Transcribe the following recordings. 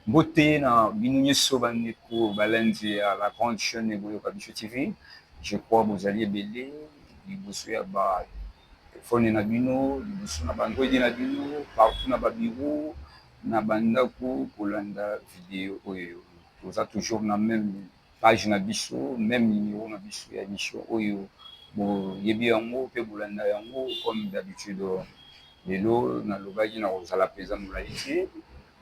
Beauté na binouye sobaneko balandi à la grande chaîne Boyoka Bicho TV. Je crois que vous alliez belé, liboso ya ba telefone na bino, liboso na ba android na bino, partout na ba bureau, na bandako kolanda vidéo oyo. Toza toujours na même page na biso, même numéro na biso ya émission oyo. Bon, yebi yango pe bolanda yango comme d'habitude. Lelo nalobaki na kozala mpenza molai te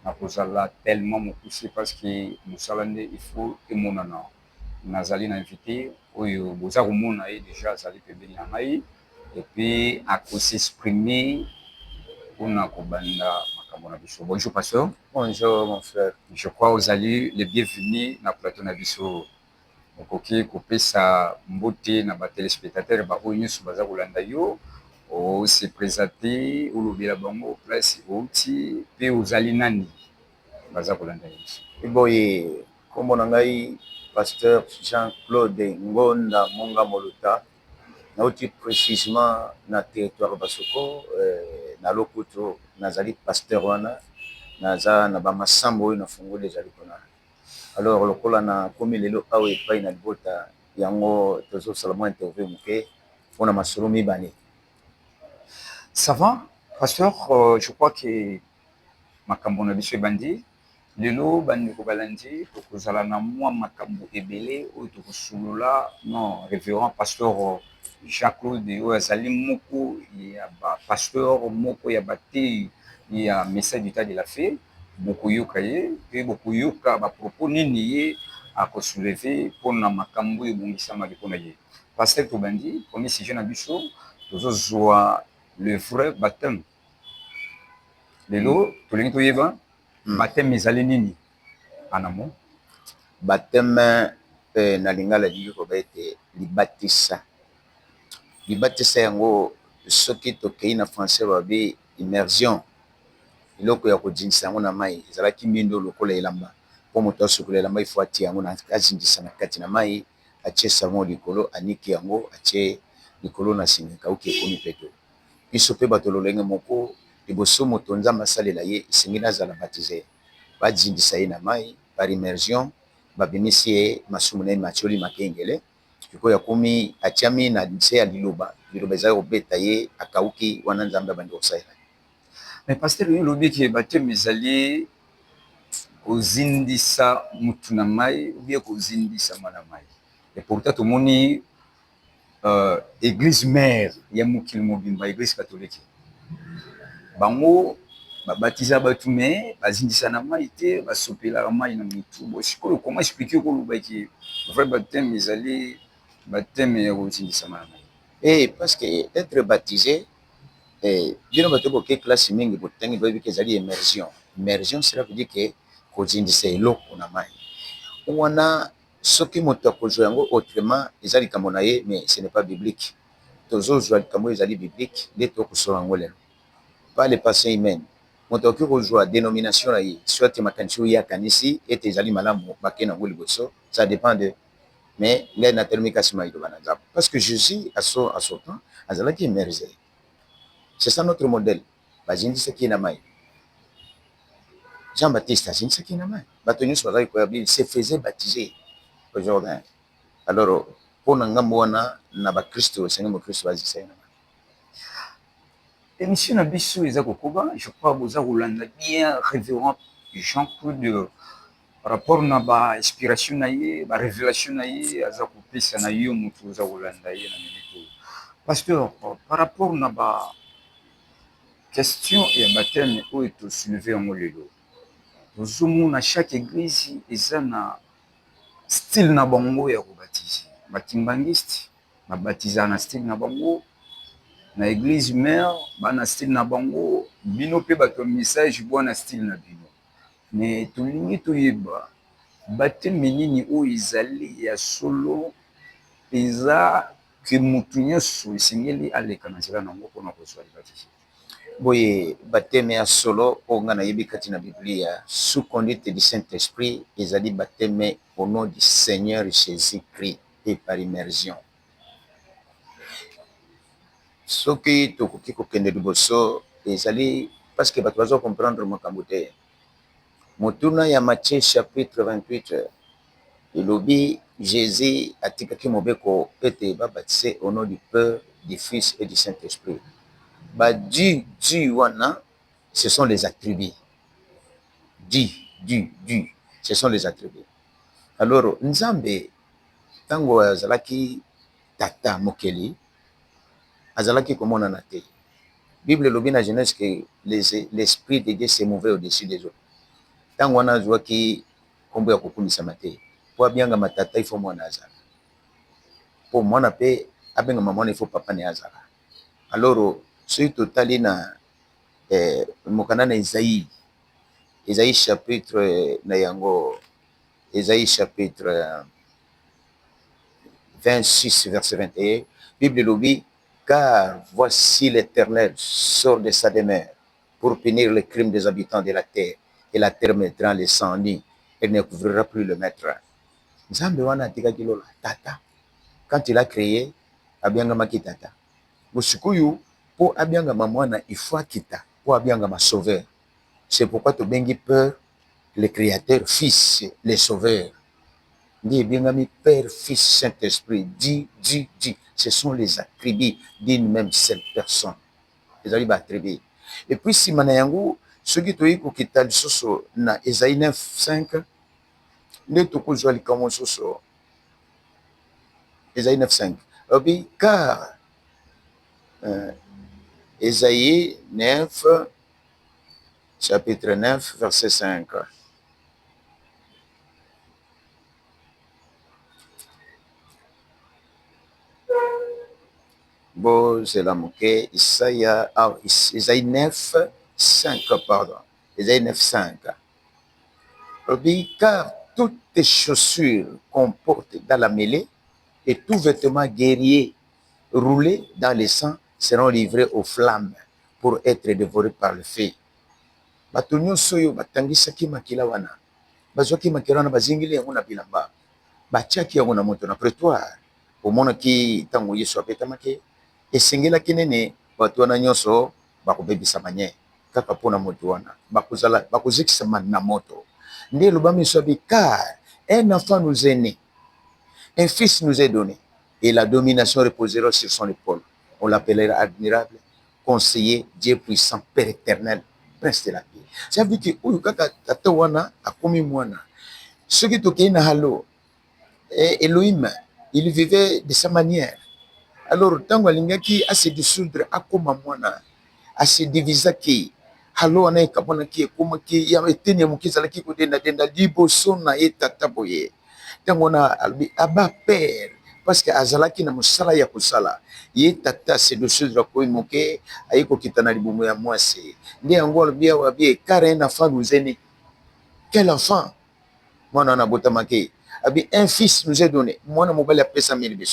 nakozala tellement mokuse parce que mosala nde il faut emonana nazali na invité oyo boza komona ye déjà azali pembeni na ngai epuis akosexprime mpona kobanda makambo na biso. Bonjour pasteur. Bonjour mon frère. Je crois ozali le bienvenu na plateau na biso. Okoki kopesa mbote na batelespectateur baoyo nyonso baza kolanda yo ose présente olobela bango place outi mpe ozali nani baza kolanda yo. Iboye kombo na ngai pasteur Jean-Claude Ngonda Monga Moluta nauti précisément na territoire Basoko na Lokuto nazali pasteur wana naza na bamasambo oyo nafungoli ezali kuna. Alors lokola na komi lelo awa epai na libota yango tozosala mwa interview moke mpona masolo mibale. Ça va pasteur, je crois que makambo na biso ebandi lelo bandeko balandi tokozala na mwa makambo ebele oyo tokosolola non révérend pasteur Jean-Claude oyo azali moko ya bapasteur moko ya bateyi ya message du temps de la fe bokoyoka ye mpe bokoyoka bapropos nini ye akosouleve mpona makambo oyo ebongisamaki mpona ye. Pasteur tobandi premier sujet na biso tozozwa le vrai baptême lelo tolingi toyeba baptême ezali nini anamo. Baptême na lingala lingi koba ete libatisa yango soki tokei na français babe immersion eloko ya kodindisa yango na mai ezalaki mbindo lokola elamba mpo moto asokola elamba ifo atia yango azindisa na kati na mai atie savon likolo aniki yango atie likolo na singa ekauki ekomi peto biso mpe bato lolenge moko liboso moto nzambe asalela ye esengeli azala baptise bazindisa ye na mai par immersion babimisi ye masumu na ye matioli makengele sikoyo akomi atiami na nse ya liloba ezali kobeta ye akauki wana nzambe abandi kosalela. Mais pasteur oyo olobiki baptême ezali kozindisa mutu na mai ubie kozindisama na mai et pourtant tomoni église mère ya mokili mobimba église catholique bango babatiza bato me bazindisa na mai te basopelaka mai na mitu sikoyo koma explike kolobaki vrai baptême ezali baptême ya kozindisama na mai. Parce que être baptisé bino bato boke classe mingi botangi boyebi ke ezali immersion. Immersion cela veut dire que kozindisa eloko na mai wana soki moto akozwa yango autrement eza likambo na ye mais ce n'est pas biblique. Tozozwa likambo ezali biblique nde tokosola yango lelo pas les passions humaines. Moto akoki kozwa dénomination na ye soit makanisi oyo akanisi ete ezali malamu bake nango liboso ça dépend de mais ngai natelemi kasi mailoba na nzambe parce que Jésus à son temps azalaki immergé. C'est ça notre modèle. Bazindisaki na mai. Jean-Baptiste azindisaki na mai. Bato nyonso bazali koya Bible se faisait baptiser au Jourdain. Alors mpona ngambo wana na bakristo esengi bakristo bazindisa ye na mai. Émission na biso eza kokoba je crois boza kolanda bien révérend Jean-Claude par rapport na bainspiration na ye barévélation na ye aza kopesa na yo moto oza kolanda ye na minute pasteur par rapport na question ya baptême oyo tosoulevé yango lelo tozomona chaque église eza na style na bango ya kobaptise batimbangiste babatizaka na style na bango na église mère bana style na bango bino mpe bato message bwana style na bino me tolingi toyeba baptême nini oyo ezali ya solo eza ke motu nyonso esengeli aleka na nzela nango mpona kozwa libaptise. Boye baptême ya solo oyo nga nayebi kati na biblia sous conduite du Saint-Esprit ezali baptême au nom du Seigneur Jésus-Christ et par immersion. Soki tokoki kokende liboso ezali parce que bato baza comprendre makambo te Motuna ya Matthieu chapitre 28, elobi Jésus atikaki mobeko ete babaptisé au nom du Père, du Fils et du Saint-Esprit. Du wana, ce sont les attributs. Du, ce sont les attributs. Alors, Nzambe, tango azalaki tata mokeli, azalaki komona na te. Bible elobi na Genèse que l'esprit de Dieu s'est mouvé au-dessus des autres. Tango wana azwaki kombo ya kokumisama te. Po abiangama tata il faut mwana azala. Po mwana pe abengama mwana il faut papa ne azala. Alors, soki totali na mokanda na Isaïe chapitre na yango, Isaïe chapitre 26 verset 21, Bible elobi, car voici l'Éternel sort de sa demeure pour punir les crimes des habitants de la terre, et la terre mettra les sans nid, elle ne couvrira plus le maître. Nzambe wana atikaki lola tata, quand il a créé abiangamaki tata. Musikuyu po abiangama mwana il faut akita po abiangama sauveur. C'est pourquoi tu bengi peur le créateur, fils, le sauveur. Ni bingami Père, Fils, Saint-Esprit, dit. Ce sont les attributs d'une même seule personne. Les attributs. Et puis, si manayangu, ce qui te dit que soso na Esaïe 9:5, ne te kouzwa likamo soso. Esaïe 9:5. Obi, car Esaïe 9, chapitre 9, verset 5. Bon, c'est la moquée, Isaïe 9, 5, pardon. Isaïe 9, 5. Car toutes tes chaussures comportent dans la mêlée et tout vêtement guerrier roulé dans le sang seront livrés aux flammes pour être dévorés par le feu. Batonyo soyo batangisaki makila wana. Bazwaki makila wana bazingili yango na bilamba. Batiaki yango na moto na prétoire. Omonaki tango Yesu apetamaki. Esengelaki nene bato wana nyonso bakobebisama nye kaka mpona moto wana bakozikisama na moto. Nde elobami sobi, car un enfant nous est né, un fils nous est donné, et la domination reposera sur son épaule. On l'appellera admirable, conseiller, Dieu puissant, Père éternel, prince de la paix. Ça veut dire que oyo kaka tata wana akomi mwana. Soki tokei na halo, Elohim, il vivait de sa manière. Alors, tango alingaki a se dissoudre akoma mwana, a se divisaki, halo wana ekamonaki ekomaki ya eteni ya moki ezalaki kodenda liboso na ye tata boye. Tango wana aba père, parce que azalaki na mosala ya kosala, ye tata se dissoudre akoyi moke ayi kokita na libumu ya mwasi. Nde yango alobi awa bien, car un enfant nous est né. Quel enfant? Mwana wana botamaki. Un fils nous est donné.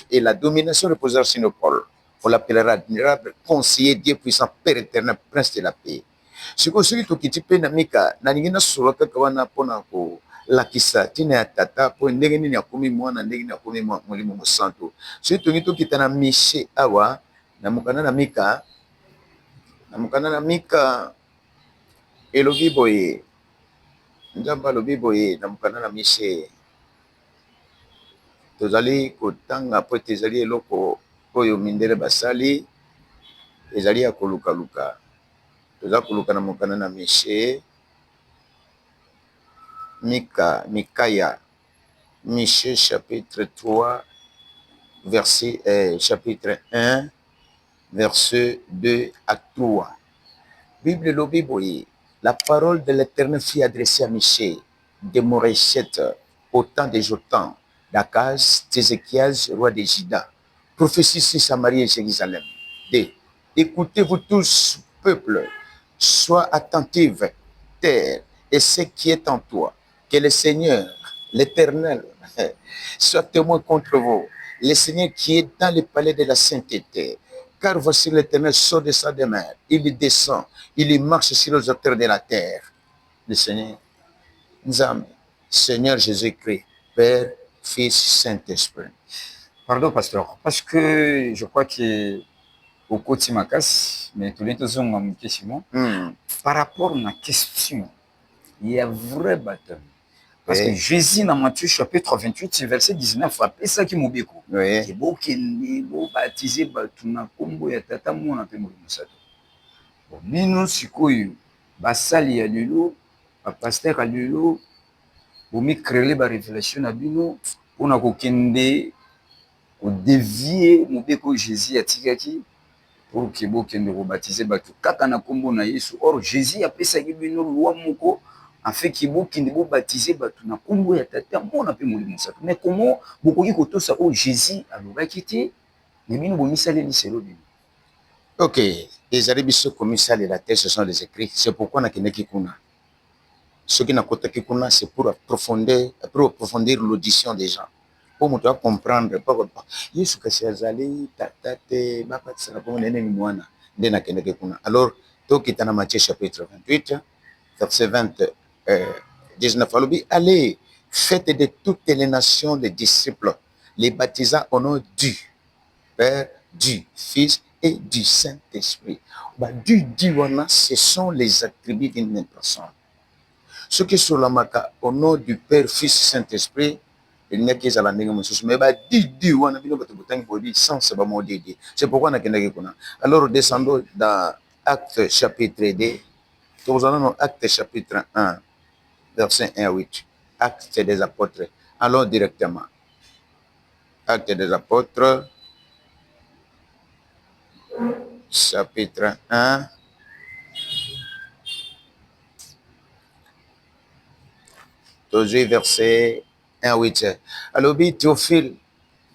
Et la domination reposera sur nos épaules. On l'appellera admirable, conseiller, Dieu puissant, Père éternel, prince de la paix. Ce que celui qui te paie n'amika, n'anigina sur le kawana ponako, la kisa, tina tata, pour une dégaine à commis moi, n'a dégaine à commis moi, mon santo. Celui qui est un miché awa, namukana namika, et le biboye, njamba le biboye, namukana namishe. Tozali kotanga po tezali eloko oyo mindele basali ezali ya koluka toza koluka na mokana na Miche Mikaya Miche chapitre 3 verset chapitre 1 verset 2 à 3. Bible lobi boye, la parole de l'Éternel fut adressée à Miche de Moréchette au temps de Jotam, d'Akaz, d'Ézéchias, roi de Juda. Prophétie sur Samarie et Jérusalem. D. Écoutez-vous tous, peuple, sois attentifs, terre, et ce qui est en toi. Que le Seigneur, l'Éternel, soit témoin contre vous. Le Seigneur qui est dans le palais de la sainteté. Car voici l'Éternel sort de sa demeure. Il descend, il marche sur les auteurs de la terre. Le Seigneur, Nzambe, Seigneur Jésus-Christ, Père, Fils, Saint-Esprit. Pardon, pasteur, parce que je crois que au côté Makas, mais tous les deux ont une question. Par rapport à la question, Il y a vrai baptême. Parce que Jésus, dans Matthieu chapitre 28, verset 19, appelle ça qui m'a beaucoup. Et beaucoup baptisé, batuna kombo ya tata mona pe mo musato. Bon, bino sikoyo, basali ya lelo, ba pasteur ya lelo, bomi créer ba révélation na bino, pona ko kende, ko dévier mobeko Jésus atikaki, pour que bokende ko baptiser batu kaka na kombo na Yesu. Or Jésus apesaki bino loi moko afin que bokende bo baptiser batu na kombo ya tata mona pe molimo sato. Mais comment bokoki kotosa o Jésus alobaki te, mais bino bomisali liselo bino. Ok, ezali biso komisali la terre, ce sont les écrits. C'est pourquoi nakendeki kuna. Ce qui n'a pas kuna, c'est pour approfondir l'audition des gens. Pour moto comprendre pas Yesu kasi azali tatate baba tsana pour nene ni mwana nde nakendeki kuna. Alors tokita na Matthieu chapitre 28 verset 19 alobi allez faites de toutes les nations des disciples, les baptisant au nom du Père, du Fils et du Saint-Esprit. Bah, du wana, ce sont les attributs d'une personne. Ce qui est sur la maka au nom du Père, Fils, Saint-Esprit, il n'y a qu'à la négative chose. Mais bah, du wana, c'est pourquoi on a qu'à kuna. Alors descendons dans Acte chapitre 2. Nous allons dans Acte chapitre 1, verset 1 à 8. Acte des apôtres. Allons directement. Acte des apôtres. Chapitre 1, verset 1 à 8. Alors, Théophile,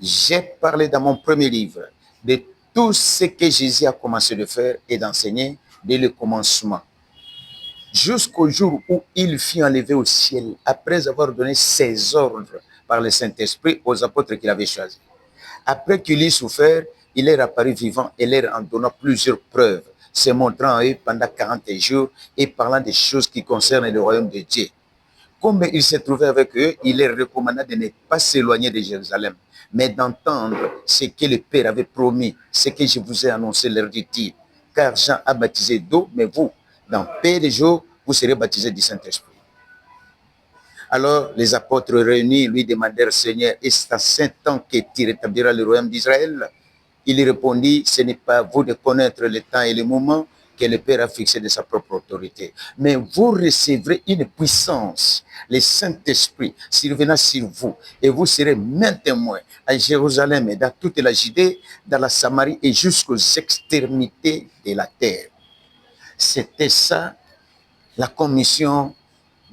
j'ai parlé dans mon premier livre de tout ce que Jésus a commencé de faire et d'enseigner dès le commencement, jusqu'au jour où il fut enlevé au ciel, après avoir donné ses ordres par le Saint-Esprit aux apôtres qu'il avait choisis. Après qu'il eut souffert, il est apparu vivant et leur en donnant plusieurs preuves, se montrant à eux pendant 40 jours et parlant des choses qui concernent le royaume de Dieu. Comme il s'est trouvé avec eux, il leur recommanda de ne pas s'éloigner de Jérusalem, mais d'entendre ce que le Père avait promis, ce que je vous ai annoncé, leur dit-il. Car Jean a baptisé d'eau, mais vous, dans peu de jours, vous serez baptisés du Saint-Esprit. Alors les apôtres réunis lui demandèrent, Seigneur, est-ce à 5 ans que tu rétabliras le royaume d'Israël? Il répondit, ce n'est pas à vous de connaître le temps et le moment que le Père a fixé de sa propre autorité. Mais vous recevrez une puissance, le Saint-Esprit survenant sur vous, et vous serez mes témoins à Jérusalem et dans toute la Judée, dans la Samarie et jusqu'aux extrémités de la terre. C'était ça la commission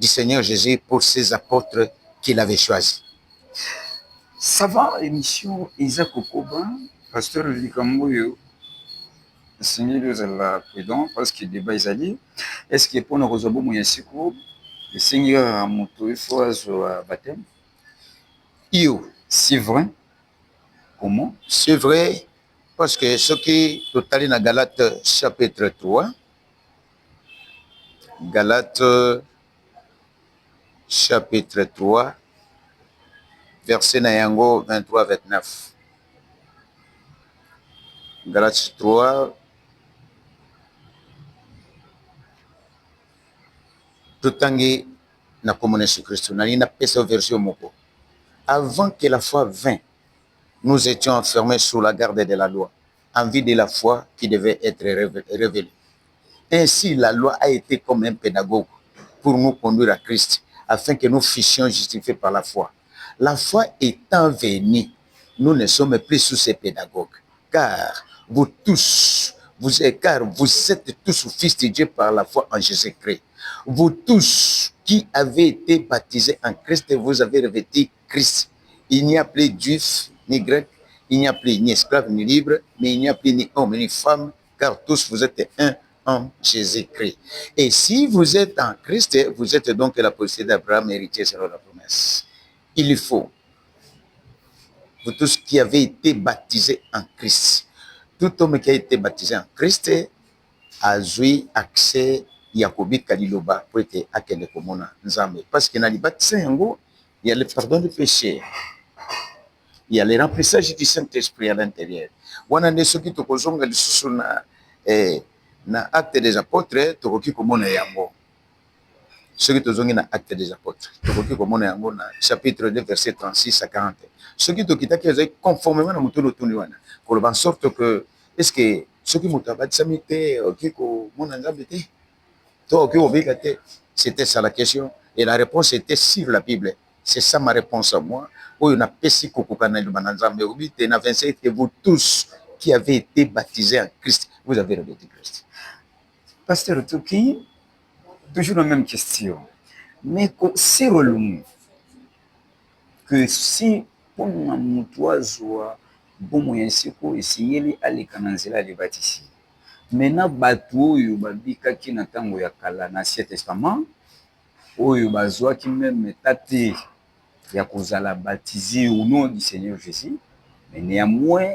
du Seigneur Jésus pour ses apôtres qu'il avait choisis. Ça va, émission Isaac Okoba, pasteur Likamboyo, Seigneur de la prudence, parce que le débat est allé. Est-ce que pour nous résoudre mon yasiko, le Seigneur a monté une fois au baptême? C'est vrai. Comment? C'est vrai, parce que ce qui est total dans Galates chapitre 3, Galates chapitre 3, verset 23-29. Galates 3, tutangi na komona Jésus Christ, na pesa version moko. Avant que la foi vint, nous étions enfermés sous la garde de la loi, en vue de la foi qui devait être révélée. Ainsi, la loi a été comme un pédagogue pour nous conduire à Christ, afin que nous fussions justifiés par la foi. La foi étant venue, nous ne sommes plus sous ces pédagogues, car vous êtes tous fils de Dieu par la foi en Jésus-Christ. Vous tous qui avez été baptisés en Christ, vous avez revêtu Christ. Il n'y a plus juif ni grec, il n'y a plus ni esclave ni libre, mais il n'y a plus ni homme ni femme, car tous vous êtes un en Jésus-Christ. Et si vous êtes en Christ, vous êtes donc la possession d'Abraham, héritier selon la promesse. Il faut, vous tous qui avez été baptisés en Christ, tout homme qui a été baptisé en Christ a eu accès Yakobi Kaliloba pour être akende komona nzambe, parce que dans le baptême il y a le pardon du péché, il y a le remplissage du Saint-Esprit à l'intérieur. Wana nde soki tokozonga lisusu na acte des apôtres tokoki komona yango. Ce qui est dans Actes des Apôtres. Chapitre 2, verset 36 à 40. Ce qui est conformément à en sorte que, est-ce que ce qui est c'était ça la question. Et la réponse était sur la Bible. C'est ça ma réponse à moi. Que vous tous qui avez été baptisés en Christ, vous avez revêtu Christ. Pasteur Toki, toujours la même question. Mais c'est relou que si pour un toit bon moyen c'est quoi essayer aller kananzela les bâtisser. Maintenant bateau yo babika ki na tango ya kala na Ancien Testament oyo bazwa ki même tate ya kozala baptisé au nom du Seigneur Jésus, mais néanmoins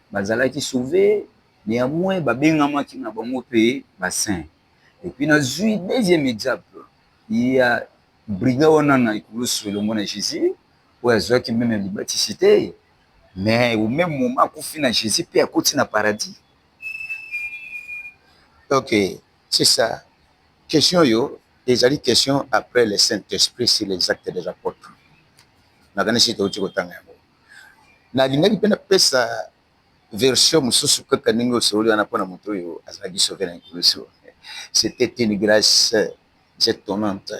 bazalaki sauvé, néanmoins babengamaki na bango pe basaint. Et puis na zui deuxième exemple, il y a brigand wana na ikulusu elongo na Jésus oyo azwaki même libaptisité, mais au même moment akufi na Jésus pe akoti na paradis. Ok, c'est ça. Question yo, les questions après le Saint-Esprit sur les actes des apôtres. Nalingaki mpe napesa version mosusu kaka ndenge osolo wana mpona moto oyo azalaki sauvé na inclusion. C'était une grâce étonnante.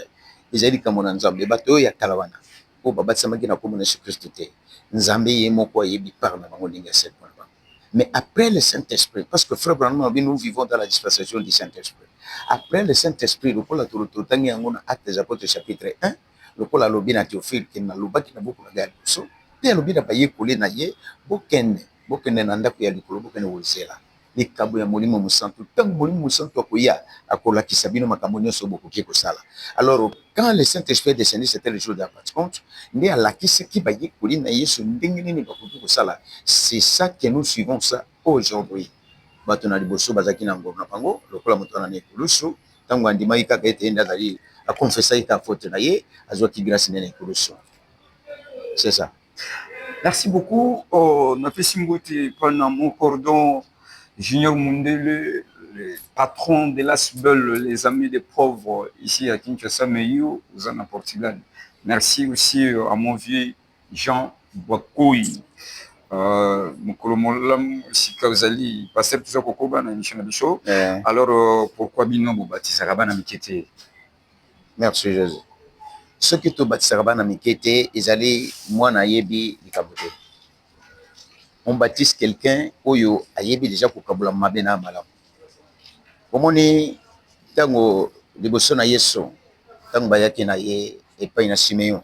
Ezali likambo na Nzambe bato oyo ya kala wana oyo babatisamaki na kombo na Yesu Kristo te, Nzambe ye moko ayebi par na bango ndenge asali mpona bango. Mais après le Saint-Esprit, parce que frère Branham, nous vivons dans la dispensation du Saint-Esprit. Après le Saint-Esprit, le Paul a tout le Actes des Apôtres chapitre 1, le Paul a lobby na Théophile qui n'a loba qui n'a beaucoup de gars. So, puis lobby n'a pas yé collé na yé, bokende nanda kuya likolo bokende wozela. Les kabo ya molimo musantu, tant molimo musantu akoya akola kisabino makambo nyonso bokoki kosala. Alors quand le Saint-Esprit est descendu, c'était le jour de la Pentecôte, né à la kisi qui ba yé collé na yesu ndenge nini bakoki kosala. C'est ça que nous suivons ça aujourd'hui. Bato na liboso bazaki na ngoma pango, lokola moto na nekulusu, tango andimaki kaka ete ndazali a confessé ta faute na ye, azwaki grâce na nekulusu. C'est ça. Merci beaucoup. Nafesi Ngoti pendant mon cordon Junior Mundele, le patron de l'Asbel, les amis des pauvres ici à Kinshasa, Meyo, en Portugal. Merci aussi à mon vieux Jean Boakoui. Mokolomolam Sikazali, pasteur tout ça kokoba na émission de show. Alors pourquoi bino bo batisaka bana mikete? Merci Jésus. Ce qui te batisaka bana mikete, ils allaient moi na yebi likabote. On baptise quelqu'un oyo ayebi déjà kokabula mabe na malamu. Omoni tango liboso na Yesu, tango bayaki na ye epai na Simeon.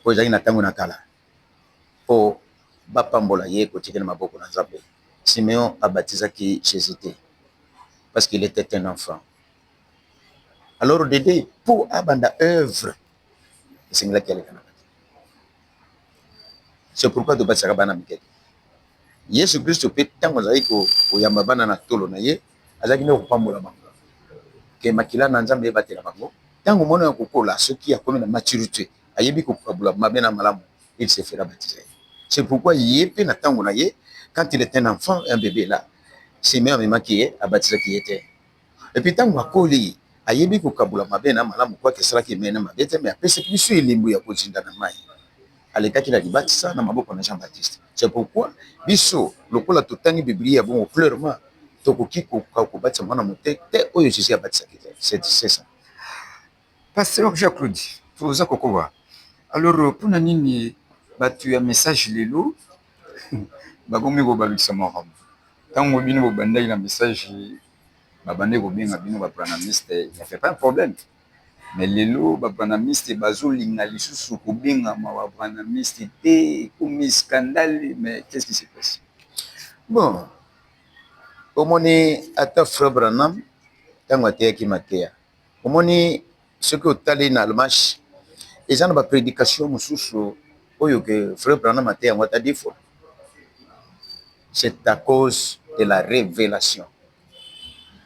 Po ezali na tango na kala. Po bapambola ye kotikela maboko na Nzambe. Simeon a baptisé qui Jésus parce qu'il était un enfant. Alors Dédé pour abanda œuvre c'est là qu'elle est. C'est pourquoi de baptiser bana mikete. Yesu Kristo pe tango zali ko yamba bana na tolo na ye azaki ne kopambola bango. Ke makila na Nzambe batela bango. Tango mona kokola ce qui a commis la maturité ayebi ko kabula mabena malamu il se fera baptiser. C'est pourquoi Yépé n'a pas quand il était un enfant, un bébé là, c'est même un qui a baptisé qui était. Et puis tant qu'on a yébi ko kabula mabena malamu quoi que cela qui mène ma bête mais après c'est qui suit limbu ya kozinda na mai. Aleka qui a dit baptisa na maboko na Jean-Baptiste. C'est pourquoi biso lokola totangi Biblia bon clairement tokoki ko baptisa mwana moté te oyo Jésus a baptisé qui c'est ça. Pasteur Jacques-Claude, toza kokoba. Alors pour nini batu ya message lelo bagomi ko babikisa moko tango bino bo bandai na message babande ko benga bino ba planamiste il n'y a pas de problème mais lelo ba planamiste bazo linga lisusu ko benga ma ba planamiste te comme scandale mais qu'est-ce qui se passe? Bon omoni ata frère Branham tango ateki matea omoni ce que otali na almash ezana ba prédication mususu oyo que frère Branham a yango ta difo. C'est à cause de la révélation.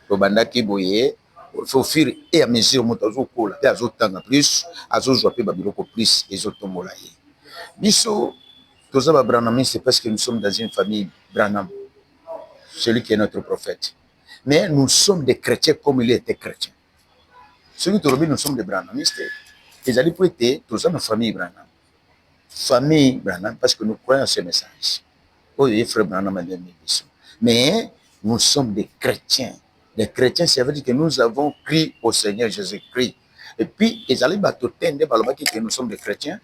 Tobandaki boye au fur et à mesure motazo kola pe azotanga plus azozwa pe babiloko plus ezotombola ye. Biso toza ba Branham c'est parce que nous sommes dans une famille Branham. Celui qui est notre prophète. Mais nous sommes des chrétiens comme il était chrétien. Ceux qui nous sommes des branamistes. Ils allaient pour être tous dans la famille Branham. Famille Branham, parce que nous croyons à ce message. Oh, les frères Branham, mais nous sommes des chrétiens. Les chrétiens, ça veut dire que nous avons crié au Seigneur Jésus-Christ. Et puis, ils allaient battre que nous sommes des chrétiens.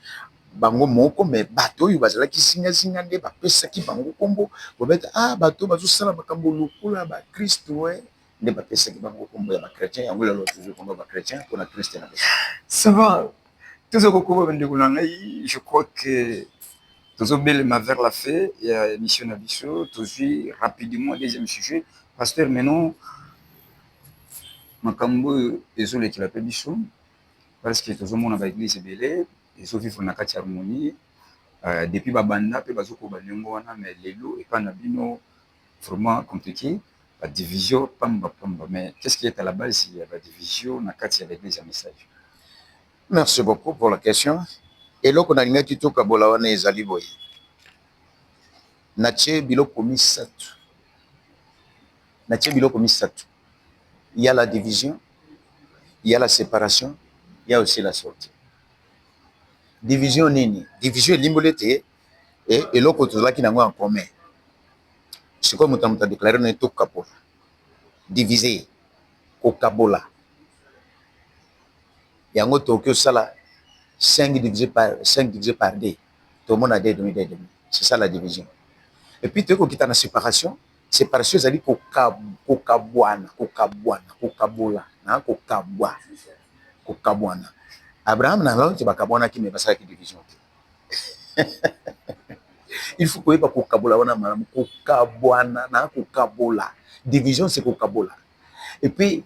Bango moko mais bateau yu bazala ki singa nde ba pesa ki bango kombo bobeta bateau bazo sala makambo lokula ba Christ ouais nde ba pesa ki bango kombo ya ba chrétien yango lelo toujours kombo ba chrétien pour la Christ na ça va tout ce qu'on je crois que tous ma vers la fin il y a émission na biso toujours rapidement deuxième sujet pasteur maintenant makambo ezole ki la pe biso parce que tous monde ba église belé ezovivre na kati harmonie depuis babanda pe bazokoba ndenge wana mais lelo epa na bino vraiment compliqué la division pamba mais qu'est-ce qui est à la base il y a la division na kati ya l'église ya message. Merci beaucoup pour la question. Et là qu'on a une attitude kabola wana ezali boye natie biloko misatu il y a la division, il y a la séparation, il y a aussi la sortie. Division nini? Division limbolete et l'autre chose là qui n'a en commun. C'est comme on t'a déclaré dans tout capola. Divisé au kabola. Il y a un autre que ça là 5 divisé par 2. Tout le monde a des demi. C'est ça la division. Et puis tu es qui dans la séparation. Séparation ça dit kokabuana. Abraham n'a pas dit bakabwana qui me passe la division. Il faut que kokabola wana malamu kokabwana na kokabola. Division c'est kokabola. Et puis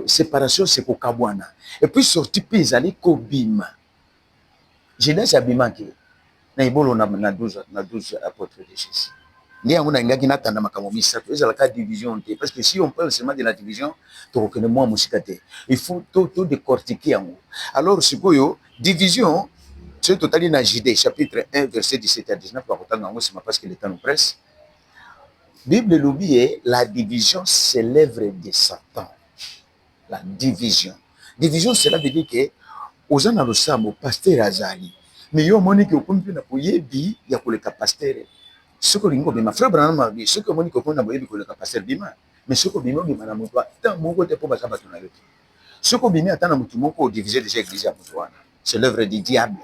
séparation c'est kokabwana. Et puis sorti puis ali kobima. Genèse abima ki na ibolo na 12 apôtres de Jésus. Ndiye nguna ngaki natanda makambo misato ezala ka division te parce que si on parle seulement de la division to connaît moi musikate il faut tout décortiquer yango. Alors sikoyo division c'est totalement na JD chapitre 1 verset 17 à 19 par autant ngamo c'est parce que le temps nous presse. Bible l'oublie la division c'est l'œuvre de Satan. La division cela veut dire que aux ana losambo pasteur azali mais yo moni que okompi na koyebi ya koleka pasteur soko lingo bima frère Branham bi soko moni ko na boyebi koleka pasteur bima mais soko bima bima na mutu tant moko te po basaba tuna yo soko bima atana mutu moko diviser déjà église ya mutu wana c'est l'œuvre du diable.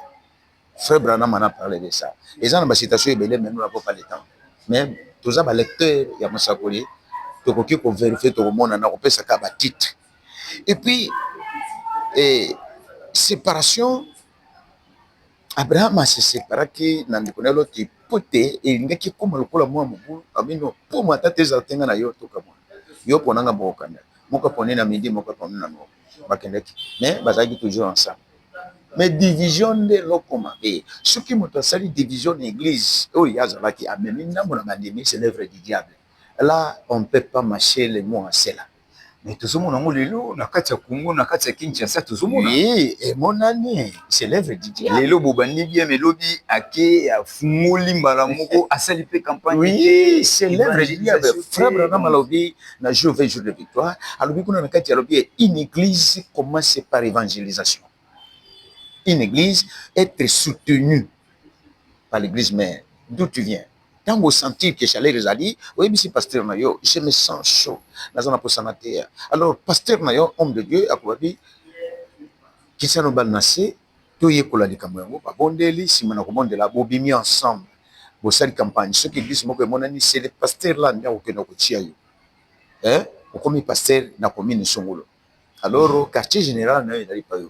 Frère Branham en a parlé de ça et ça na citation ebele même nous n'avons pas le temps mais tous ça ba lecteur ya masakoli to koki ko vérifier to mona na ko pesa ka ba titre et puis séparation Abraham se sépara qui n'a pas connu l'autre poté et il n'a qui comme le cola moi mon amino pour moi tata zatenga na yo to kama yo ponanga bokana moko poni na midi moko poni na no bakendeki mais bazaki toujours ensemble mais division de lokoma et ce qui montre ça division d'église oh yazala qui ameni na mona bandemi c'est l'œuvre du diable là on peut pas marcher les mots à cela. Mais tout le monde lelo na kati ya Congo na kati ya Kinshasa tout le monde oui et mon ami c'est l'œuvre du diable lelo bobandi bien melobi ake ya fungoli mbala moko asali pe campagne oui c'est l'œuvre du diable frère Branham alobi na jour de victoire alobi kuna na kati alobi une église commence par évangélisation une église être soutenue par l'église mère d'où tu viens. Quand vous sentez que chaleur les a dit, oui, si pasteur Nayo, je me sens chaud. Alors, pasteur Nayo, homme de Dieu, a dit, qui s'est nous balancé, tout y est pour la décamouille, pas bon délit, si mon accommode de la bobimi ensemble, vos sales campagnes. Ceux qui disent, mon ami, c'est le pasteur là, n'y a aucun autre chiaï. Hein, au comme pasteur n'a commis une songolo. Alors, au quartier général, il n'allait pas y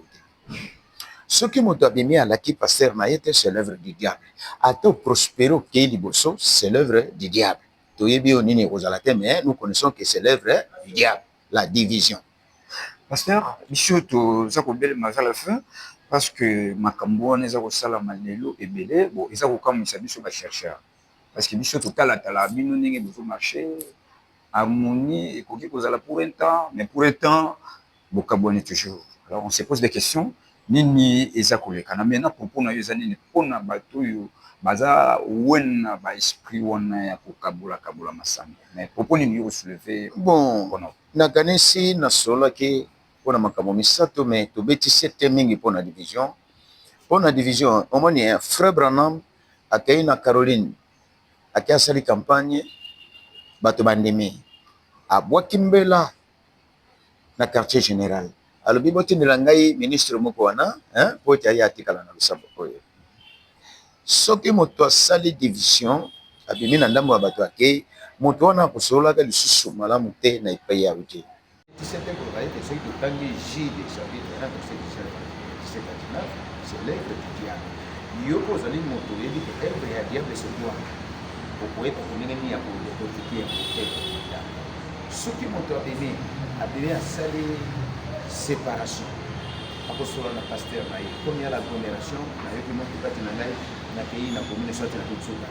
ce qui m'a bien à la qui pasteur n'a été c'est l'œuvre du diable. À tout prospéro qui est c'est l'œuvre du diable. Tout est bien aux alatés, mais nous connaissons que c'est l'œuvre du diable, la division. Pasteur, Bichot, ça qu'on belle ma la fin, parce que ma cambo n'est pas ça la malelo et belé, bon, ils ont comme ça Bichot va chercher. Parce que Bichot tout à la bino n'est pas marché, harmonie et qu'on la pour un temps, mais pour un temps, Bocabon est toujours. Alors on se pose des questions. Nini eza kolekana maintenant propos na yo ezali ni pona bato yo baza wena ba esprit wana ya kokabola masanga mais propos nini yo soulever bon na ganesi na sola ke pour na makambo misato mais tobeti 7 mingi pour na division. Pour na division omoni frère Branham akei na Caroline akia sali campagne bato bandemi abwaki mbela na quartier général alobi botindela ngai ministre moko wana po ete aye atikala na lusambo oyo soki moto asali division abimi na ndambo ya bato ake moto wana akosololaka lisusu malamu te na epai ya ute soki totangi Gide chapitre 1 verset 17 c'est l'œuvre du diable yo mpo ozali moto oyebi ke œuvre ya diable soki wana okoyeba ndenge nini ya koprofite ya koteya soki moto abimi asali séparation akosola na pasteur na ye komi ya l'agglomération nayoki moko kati na ngai nakei na commune soit na Kotsuka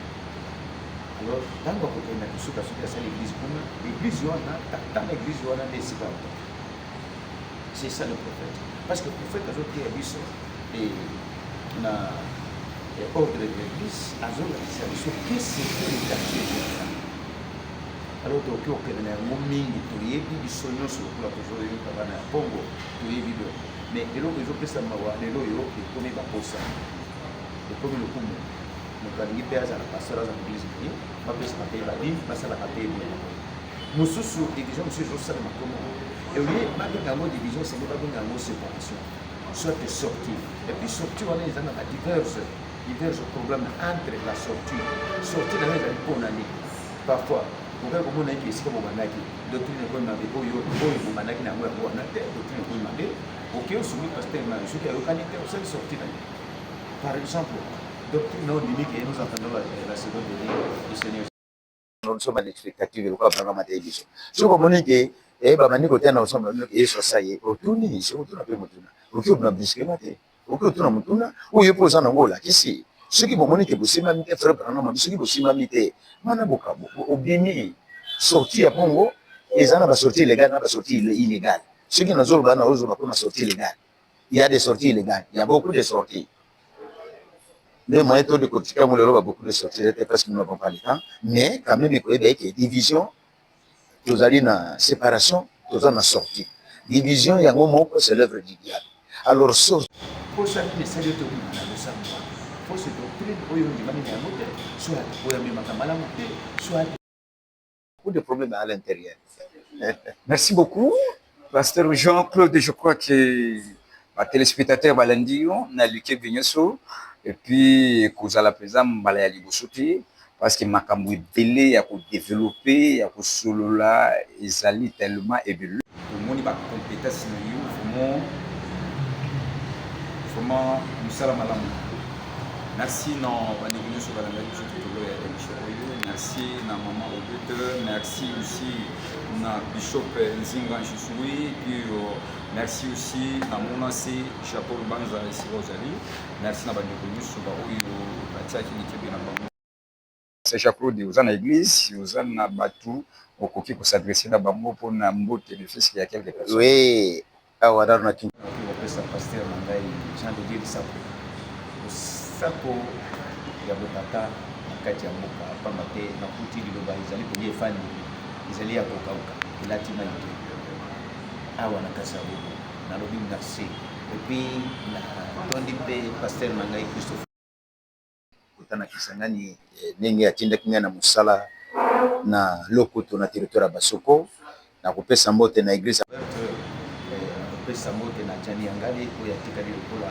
alors ntango akokende na Kotsuka soki asali église kuna église wana tanga église wana nde esika bato c'est ça le prophète parce que prophète azoteya biso na ordre de l'église azolakisa biso que c'était le quartier général alors tokoki okende na yango mingi toyebi biso nyonso lokola tozoyoka bana ya bongo toyebi do mais eloko ezopesa mawa lelo oyo ekomi baposa ekomi lokumu moto alingi mpe azala pasteur aza na église naye bapesaka mpe badine basalaka mpe ebele mosusu division mosusu ezosalema komo eolie babenga yango division senge babenga yango séparation soit sortie et puis sortie wana eza na diverses problèmes entre la sortie nayo ezali mpona nini parfois okoki komona ete esika bobandaki doctrine ekomi mabe oyo bobandaki na yango yango wana te doctrine ekomi mabe oke osumi pasteur na soki ayokani te osali sortie na ye par exemple doctrine na ondimiki ye nous entendons la seconde venue du Seigneur nous sommes en expectative lokola programme te biso soki omoni ke babandi kotia na osomba yesu asaye otuni soki otuna mpe motuna oki otuna bisikema te oki otuna motuna oyo mpo oza nango olakisi soki bomoni ke bosimami te frère Branham soki bosimami te mana bokabo obimi sortie ya bongo eza na basortie illégale na basortie illégale soki nazoloba na ozoloba mpona sortie illégale il y a des sorties illégales il y a beaucoup de sorties les moyens de kotika molelo ba beaucoup de sorties parce que nous n'avons pas le temps mais quand même ekoyeba eke division tozali na séparation toza na sortie division yango moko c'est l'œuvre du diable alors sortie po sali mesali oyo tokima na losambo po se doctrine oyo ndimami na yango te soit oyo amemaka malamu te soit beaucoup de problèmes à l'intérieur. Merci beaucoup pasteur Jean-Claude. Je crois que les téléspectateurs balandi na luke binyoso et puis kozala présent mbala ya liboso te parce que makambo ebele ya kodévelopper ya kosolola ezali tellement ebele omoni bacompétence na yo vraiment mosala malamu. Merci na bandeko nyonso balanda biso totolo ya émission oyo. Merci na mama auditeur, merci aussi na bishop Nzinga Nshisui, puis merci aussi na monase chapeau Banza esika ozali. Merci na bandeko nyonso baoyo batiaki likebe na bango. C'est chapeau de oza na église, oza na batu okoki kosadresse na bango mpona mbote le fils ya quelques personnes. Oui, awa daro na kingo kopesa pasteur na ngai Jean de Dieu Lisapo sapo ya botata na kati ya mboka pamba te nakuti liloba ezali kolia efani ezali ya kokauka elati mai te awa na kasi ya boko nalobi merci epuis na tondi mpe pasteur na ngai Christophe kotana kisangani ndenge atindaki ngai na mosala na lokoto na territoire ya Basoko na kopesa mbote na église kopesa mbote na Jani Yangali oyo atikali lokola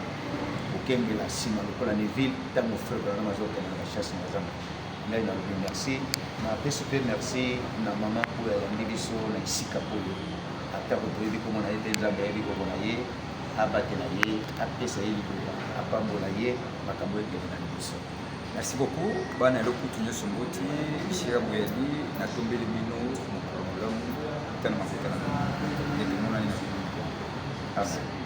okengela nsima lokola ne ville ntango frère Branham azokende na bachasse na zamba ngai nalobi merci napesi mpe merci na mama oyo ayambi biso na esika oyo atako toyebi komona ye te nzambe ayebi komona ye abatela ye apesa ye liloba apambola ye makambo ekende na liboso. Merci beaucoup bana lokutu nyonso mboti bisika boyali natombeli bino mokolo malamu tana mafuta na ndeto monani na bino. Merci.